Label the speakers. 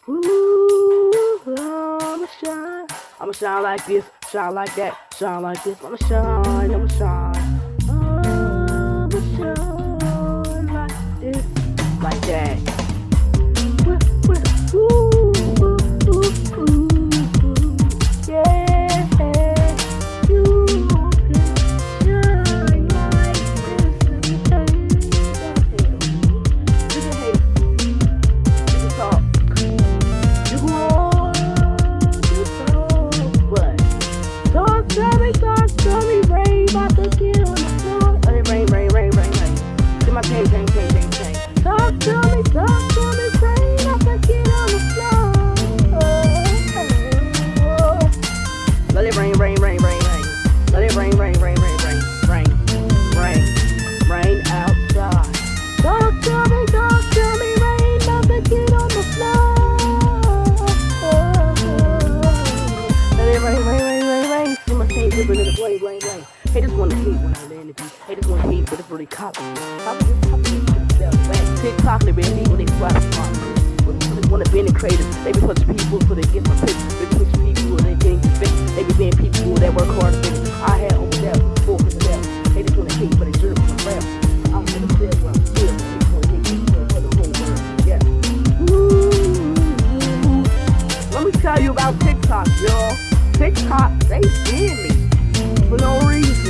Speaker 1: Ooh, I'ma shine like this, shine like that, shine like this. I'ma shine, I'ma shine. I'ma shine like this, like that. Ooh, ooh, ooh, ooh, yeah. You can shine like this. You can hate, you can talk. You want to talk, but talk to me, rain about to get on the floor. Hey, rain. See my chain. Talk to me, rain about to get on the floor. Let it rain. Let it rain outside. Talk to me, rain about to get on the floor. Let it rain. See my chain dripping in the rain. Haters wanna hate when I land the beat. Haters wanna hate, but it's really copy. TikTok, they really when they swap smart. They wanna be the creators. They be pushing people so they get some picks. They be pushing people and they getting fixed. They be being people that work hard to fix. I had over there before for the hell. Haters wanna hate, but they should have been real. I'm gonna feel what I'm feeling. Haters wanna hate for the whole world. Yeah. Ooh. Let me tell you about TikTok, y'all. TikTok, they did me for no reason.